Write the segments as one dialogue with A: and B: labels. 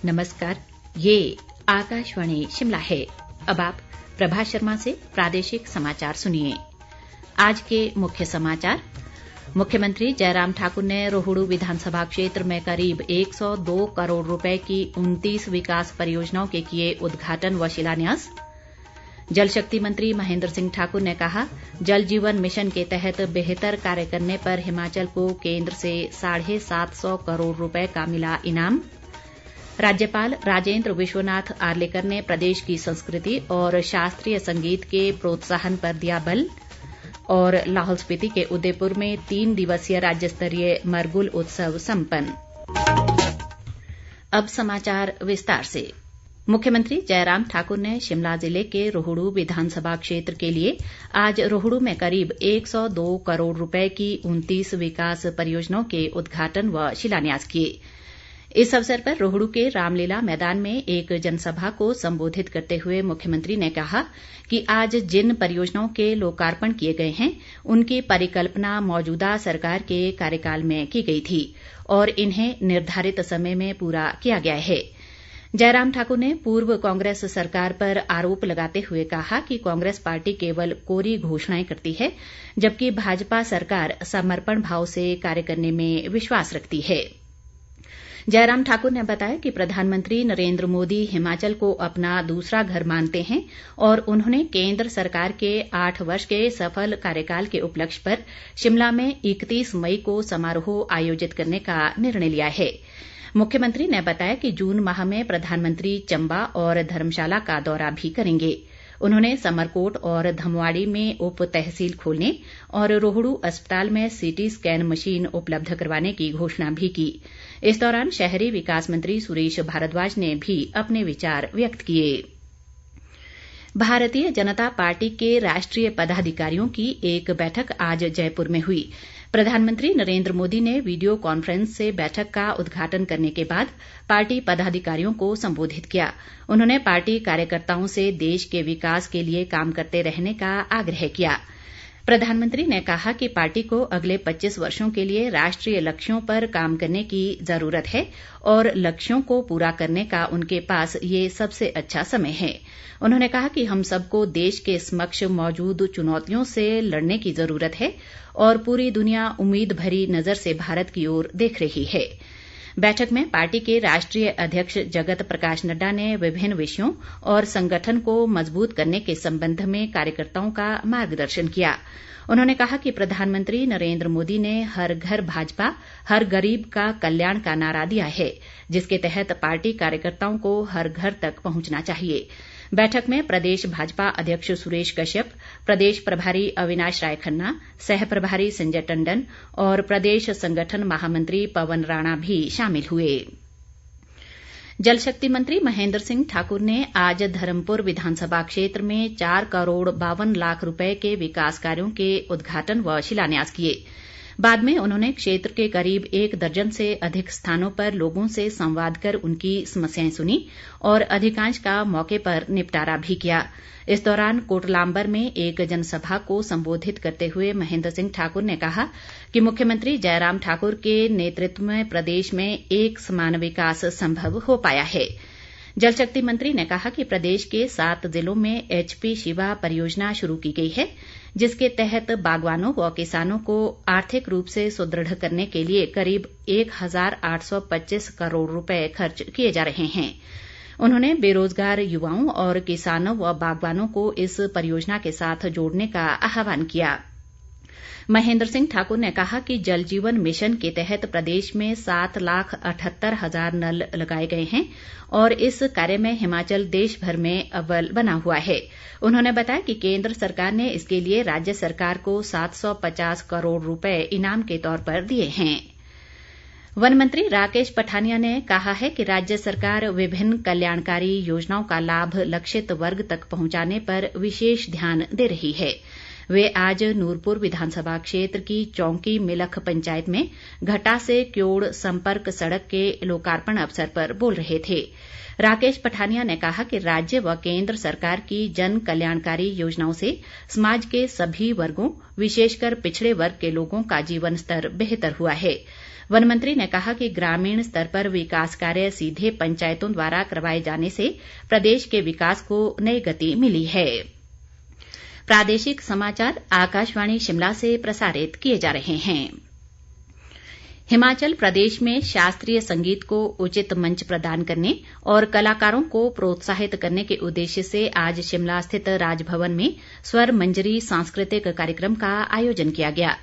A: नमस्कार, ये आकाशवाणी शिमला है। अब आप प्रभा शर्मा से प्रादेशिक समाचार सुनिए। आज के मुख्य समाचार। मुख्यमंत्री जयराम ठाकुर ने रोहडू विधानसभा क्षेत्र में करीब 102 करोड़ रुपए की 29 विकास परियोजनाओं के किए उद्घाटन व शिलान्यास। जल शक्ति मंत्री महेंद्र सिंह ठाकुर ने कहा, जल जीवन मिशन के तहत बेहतर कार्य करने पर हिमाचल को केंद्र से 750 करोड़ रुपए का मिला इनाम। राज्यपाल राजेंद्र विश्वनाथ आर्लेकर ने प्रदेश की संस्कृति और शास्त्रीय संगीत के प्रोत्साहन पर दिया बल। और लाहौल स्पीति के उदयपुर में 3 दिवसीय राज्य स्तरीय मरगुल उत्सव संपन्न। अब समाचार विस्तार से। मुख्यमंत्री जयराम ठाकुर ने शिमला जिले के रोहडू विधानसभा क्षेत्र के लिए आज रोहडू में करीब 102 करोड़ रुपए की 29 विकास परियोजनाओं के उद्घाटन व शिलान्यास किए। इस अवसर पर रोहडू के रामलीला मैदान में एक जनसभा को संबोधित करते हुए मुख्यमंत्री ने कहा कि आज जिन परियोजनाओं के लोकार्पण किए गए हैं उनकी परिकल्पना मौजूदा सरकार के कार्यकाल में की गई थी और इन्हें निर्धारित समय में पूरा किया गया है। जयराम ठाकुर ने पूर्व कांग्रेस सरकार पर आरोप लगाते हुए कहा कि कांग्रेस पार्टी केवल कोरी घोषणाएं करती है, जबकि भाजपा सरकार समर्पण भाव से कार्य करने में विश्वास रखती है। जयराम ठाकुर ने बताया कि प्रधानमंत्री नरेंद्र मोदी हिमाचल को अपना दूसरा घर मानते हैं और उन्होंने केंद्र सरकार के 8 वर्ष के सफल कार्यकाल के उपलक्ष्य पर शिमला में 31 मई को समारोह आयोजित करने का निर्णय लिया है। मुख्यमंत्री ने बताया कि जून माह में प्रधानमंत्री चंबा और धर्मशाला का दौरा भी करेंगे। उन्होंने समरकोट और धमवाड़ी में उप तहसील खोलने और रोहडू अस्पताल में सीटी स्कैन मशीन उपलब्ध करवाने की घोषणा भी की। इस दौरान शहरी विकास मंत्री सुरेश भारद्वाज ने भी अपने विचार व्यक्त किए। भारतीय जनता पार्टी के राष्ट्रीय पदाधिकारियों की एक बैठक आज जयपुर में हुई। प्रधानमंत्री नरेंद्र मोदी ने वीडियो कॉन्फ्रेंस से बैठक का उद्घाटन करने के बाद पार्टी पदाधिकारियों को संबोधित किया। उन्होंने पार्टी कार्यकर्ताओं से देश के विकास के लिए काम करते रहने का आग्रह किया। प्रधानमंत्री ने कहा कि पार्टी को अगले 25 वर्षों के लिए राष्ट्रीय लक्ष्यों पर काम करने की जरूरत है और लक्ष्यों को पूरा करने का उनके पास ये सबसे अच्छा समय है। उन्होंने कहा कि हम सबको देश के समक्ष मौजूद चुनौतियों से लड़ने की जरूरत है और पूरी दुनिया उम्मीद भरी नजर से भारत की ओर देख रही है। बैठक में पार्टी के राष्ट्रीय अध्यक्ष जगत प्रकाश नड्डा ने विभिन्न विषयों और संगठन को मजबूत करने के संबंध में कार्यकर्ताओं का मार्गदर्शन किया। उन्होंने कहा कि प्रधानमंत्री नरेंद्र मोदी ने हर घर भाजपा, हर गरीब का कल्याण का नारा दिया है, जिसके तहत पार्टी कार्यकर्ताओं को हर घर तक पहुंचना चाहिए। बैठक में प्रदेश भाजपा अध्यक्ष सुरेश कश्यप, प्रदेश प्रभारी अविनाश राय खन्ना, सह प्रभारी संजय टंडन और प्रदेश संगठन महामंत्री पवन राणा भी शामिल हुए। जल शक्ति मंत्री महेंद्र सिंह ठाकुर ने आज धर्मपुर विधानसभा क्षेत्र में 4 करोड़ 52 लाख रुपए के विकास कार्यों के उद्घाटन व शिलान्यास किए। बाद में उन्होंने क्षेत्र के करीब 1 दर्जन से अधिक स्थानों पर लोगों से संवाद कर उनकी समस्याएं सुनी और अधिकांश का मौके पर निपटारा भी किया। इस दौरान कोटलांबर में एक जनसभा को संबोधित करते हुए महेंद्र सिंह ठाकुर ने कहा कि मुख्यमंत्री जयराम ठाकुर के नेतृत्व में प्रदेश में एक समान विकास संभव हो पाया है। जल शक्ति मंत्री ने कहा कि प्रदेश के 7 जिलों में HP शिवा परियोजना शुरू की गई है, जिसके तहत बागवानों व किसानों को आर्थिक रूप से सुदृढ़ करने के लिए करीब 1825 करोड़ रुपए खर्च किए जा रहे हैं। उन्होंने बेरोजगार युवाओं और किसानों व बागवानों को इस परियोजना के साथ जोड़ने का आह्वान किया। महेंद्र सिंह ठाकुर ने कहा कि जल जीवन मिशन के तहत प्रदेश में 7,78,000 नल लगाए गए हैं और इस कार्य में हिमाचल देश भर में अव्वल बना हुआ है। उन्होंने बताया कि केंद्र सरकार ने इसके लिए राज्य सरकार को 750 करोड़ रुपए इनाम के तौर पर दिए हैं। वन मंत्री राकेश पठानिया ने कहा है कि राज्य सरकार विभिन्न कल्याणकारी योजनाओं का लाभ लक्षित वर्ग तक पहुंचाने पर विशेष ध्यान दे रही है। वे आज नूरपुर विधानसभा क्षेत्र की चौंकी मिलख पंचायत में घटा से क्योड़ संपर्क सड़क के लोकार्पण अवसर पर बोल रहे थे। राकेश पठानिया ने कहा कि राज्य व केंद्र सरकार की जन कल्याणकारी योजनाओं से समाज के सभी वर्गों, विशेषकर पिछड़े वर्ग के लोगों का जीवन स्तर बेहतर हुआ है। वन मंत्री ने कहा कि ग्रामीण स्तर पर विकास कार्य सीधे पंचायतों द्वारा करवाए जाने से प्रदेश के विकास को नई गति मिली है। प्रादेशिक समाचार आकाशवाणी शिमला से प्रसारित किए जा रहे हैं। हिमाचल प्रदेश में शास्त्रीय संगीत को उचित मंच प्रदान करने और कलाकारों को प्रोत्साहित करने के उद्देश्य से आज शिमला स्थित राजभवन में स्वर मंजरी सांस्कृतिक कार्यक्रम का आयोजन किया गया।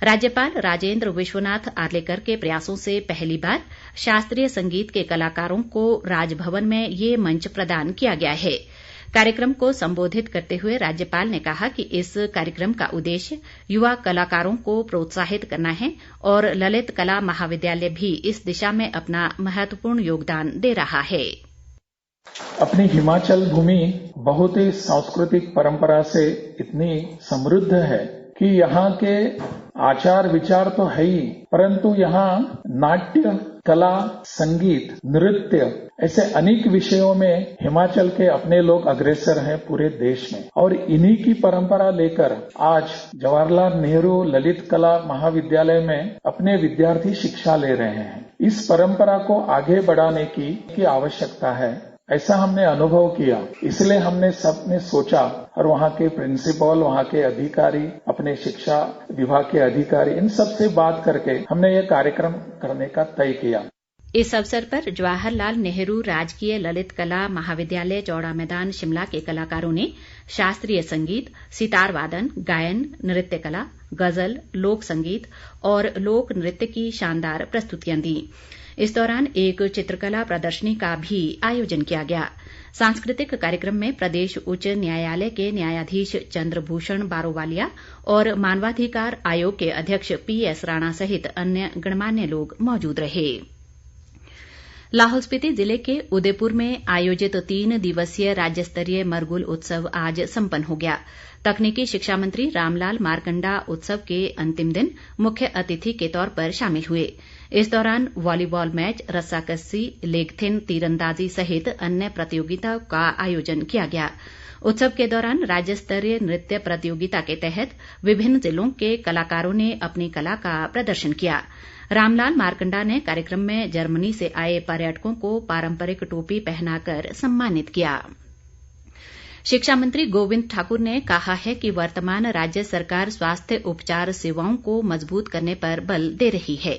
A: राज्यपाल राजेंद्र विश्वनाथ आर्लेकर के प्रयासों से पहली बार शास्त्रीय संगीत के कलाकारों को राजभवन में ये मंच प्रदान किया गया है। कार्यक्रम को संबोधित करते हुए राज्यपाल ने कहा कि इस कार्यक्रम का उद्देश्य युवा कलाकारों को प्रोत्साहित करना है और ललित कला महाविद्यालय भी इस दिशा में अपना महत्वपूर्ण योगदान दे रहा है।
B: अपनी हिमाचल भूमि बहुत ही सांस्कृतिक परंपरा से इतनी समृद्ध है कि यहाँ के आचार विचार तो है ही, परंतु यहाँ नाट्य, कला, संगीत, नृत्य ऐसे अनेक विषयों में हिमाचल के अपने लोग अग्रसर हैं पूरे देश में। और इन्हीं की परंपरा लेकर आज जवाहरलाल नेहरू ललित कला महाविद्यालय में अपने विद्यार्थी शिक्षा ले रहे हैं। इस परंपरा को आगे बढ़ाने की आवश्यकता है, ऐसा हमने अनुभव किया। इसलिए हमने सबने सोचा और वहाँ के प्रिंसिपल, वहाँ के अधिकारी, अपने शिक्षा विभाग के अधिकारी, इन सब से बात करके हमने ये कार्यक्रम करने का तय किया।
A: इस अवसर पर जवाहरलाल नेहरू राजकीय ललित कला महाविद्यालय चौड़ा मैदान शिमला के कलाकारों ने शास्त्रीय संगीत, सितार वादन, गायन, नृत्य कला, गजल, लोक संगीत और लोक नृत्य की शानदार प्रस्तुतियां दी। इस दौरान एक चित्रकला प्रदर्शनी का भी आयोजन किया गया। सांस्कृतिक कार्यक्रम में प्रदेश उच्च न्यायालय के न्यायाधीश चंद्रभूषण बारोवालिया और मानवाधिकार आयोग के अध्यक्ष PS राणा सहित अन्य गणमान्य लोग मौजूद रहे। लाहौल स्पीति जिले के उदयपुर में आयोजित 3 दिवसीय राज्य स्तरीय मरगुल उत्सव आज संपन्न हो गया। तकनीकी शिक्षा मंत्री रामलाल मारकंडा उत्सव के अंतिम दिन मुख्य अतिथि के तौर पर शामिल हुए। इस दौरान वॉलीबॉल मैच, रस्साकस्सी, लेगथिन तीरंदाजी सहित अन्य प्रतियोगिताओं का आयोजन किया गया। उत्सव के दौरान राज्य स्तरीय नृत्य प्रतियोगिता के तहत विभिन्न जिलों के कलाकारों ने अपनी कला का प्रदर्शन किया। रामलाल मारकंडा ने कार्यक्रम में जर्मनी से आए पर्यटकों को पारंपरिक टोपी पहनाकर सम्मानित किया। शिक्षा मंत्री गोविंद ठाकुर ने कहा है कि वर्तमान राज्य सरकार स्वास्थ्य उपचार सेवाओं को मजबूत करने पर बल दे रही है।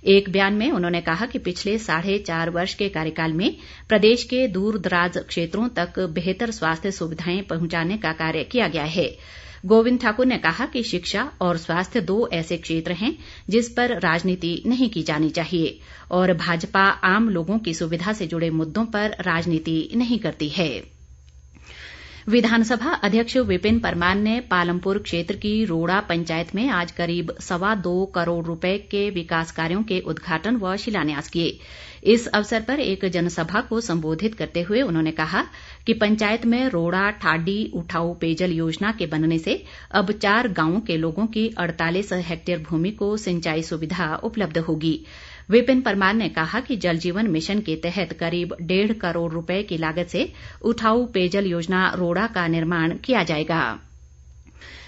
A: एक बयान में उन्होंने कहा कि पिछले 4.5 वर्ष के कार्यकाल में प्रदेश के दूर दराज क्षेत्रों तक बेहतर स्वास्थ्य सुविधाएं पहुंचाने का कार्य किया गया है। गोविंद ठाकुर ने कहा कि शिक्षा और स्वास्थ्य 2 ऐसे क्षेत्र हैं जिस पर राजनीति नहीं की जानी चाहिए और भाजपा आम लोगों की सुविधा से जुड़े मुद्दों पर राजनीति नहीं करती है। विधानसभा अध्यक्ष विपिन परमार ने पालमपुर क्षेत्र की रोड़ा पंचायत में आज करीब 2.25 करोड़ रुपए के विकास कार्यों के उद्घाटन व शिलान्यास किए। इस अवसर पर एक जनसभा को संबोधित करते हुए उन्होंने कहा कि पंचायत में रोड़ा ठाडी उठाऊ पेयजल योजना के बनने से अब 4 गांवों के लोगों की 48 हेक्टेयर भूमि को सिंचाई सुविधा उपलब्ध होगी। विपिन परमार ने कहा कि जल जीवन मिशन के तहत करीब 1.5 करोड़ रुपए की लागत से उठाऊ पेयजल योजना रोड़ा का निर्माण किया जाएगा।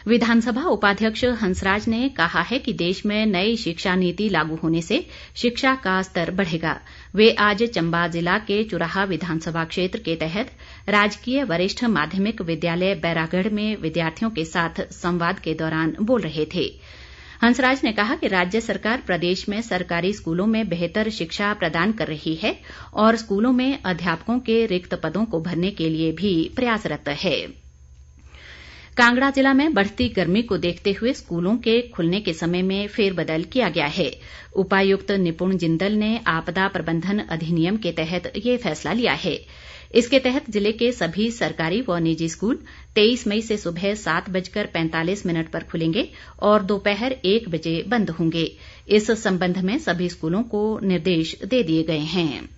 A: विधानसभा उपाध्यक्ष हंसराज ने कहा है कि देश में नई शिक्षा नीति लागू होने से शिक्षा का स्तर बढ़ेगा। वे आज चंबा जिला के चुराह विधानसभा क्षेत्र के तहत राजकीय वरिष्ठ माध्यमिक विद्यालय बैरागढ़ में विद्यार्थियों के साथ संवाद के दौरान बोल रहे थे। हंसराज ने कहा कि राज्य सरकार प्रदेश में सरकारी स्कूलों में बेहतर शिक्षा प्रदान कर रही है और स्कूलों में अध्यापकों के रिक्त पदों को भरने के लिए भी प्रयासरत है। कांगड़ा जिला में बढ़ती गर्मी को देखते हुए स्कूलों के खुलने के समय में फेरबदल किया गया है। उपायुक्त निपुण जिंदल ने आपदा प्रबंधन अधिनियम के तहत ये फैसला लिया है। इसके तहत जिले के सभी सरकारी व निजी स्कूल 23 मई से सुबह 7:45 पर खुलेंगे और दोपहर 1 बजे बंद होंगे। इस संबंध में सभी स्कूलों को निर्देश दे दिए गए हैं।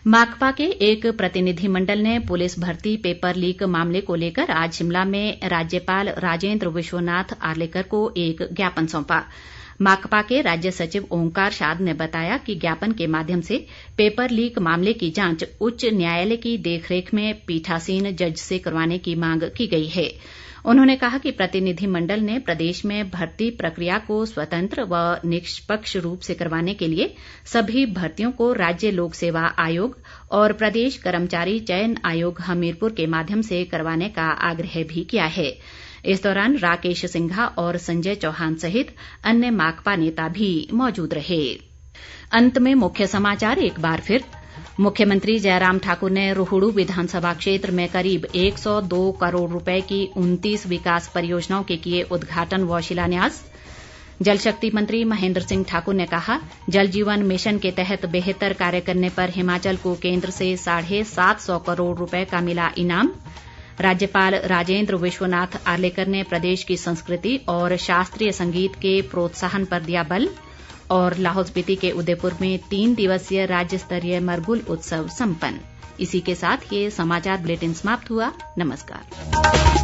A: माकपा के एक प्रतिनिधिमंडल ने पुलिस भर्ती पेपर लीक मामले को लेकर आज शिमला में राज्यपाल राजेंद्र विश्वनाथ आर्लेकर को एक ज्ञापन सौंपा। माकपा के राज्य सचिव ओंकार शाद ने बताया कि ज्ञापन के माध्यम से पेपर लीक मामले की जांच उच्च न्यायालय की देखरेख में पीठासीन जज से करवाने की मांग की गई है। उन्होंने कहा कि प्रतिनिधिमंडल ने प्रदेश में भर्ती प्रक्रिया को स्वतंत्र व निष्पक्ष रूप से करवाने के लिए सभी भर्तियों को राज्य लोक सेवा आयोग और प्रदेश कर्मचारी चयन आयोग हमीरपुर के माध्यम से करवाने का आग्रह भी किया है। इस दौरान राकेश सिंघा और संजय चौहान सहित अन्य माकपा नेता भी मौजूद रहे। अंत में मुख्य समाचार एक बार फिर। मुख्यमंत्री जयराम ठाकुर ने रोहडू विधानसभा क्षेत्र में करीब 102 करोड़ रुपए की 29 विकास परियोजनाओं के किए उद्घाटन व शिलान्यास। जल शक्ति मंत्री महेंद्र सिंह ठाकुर ने कहा, जल जीवन मिशन के तहत बेहतर कार्य करने पर हिमाचल को केंद्र से 750 करोड़ रुपए का मिला इनाम। राज्यपाल राजेंद्र विश्वनाथ आर्लेकर ने प्रदेश की संस्कृति और शास्त्रीय संगीत के प्रोत्साहन पर दिया बल। और लाहौल स्पीति के उदयपुर में 3 दिवसीय राज्य स्तरीय मरगुल उत्सव संपन्न। इसी के साथ ये समाचार बुलेटिन समाप्त हुआ। नमस्कार।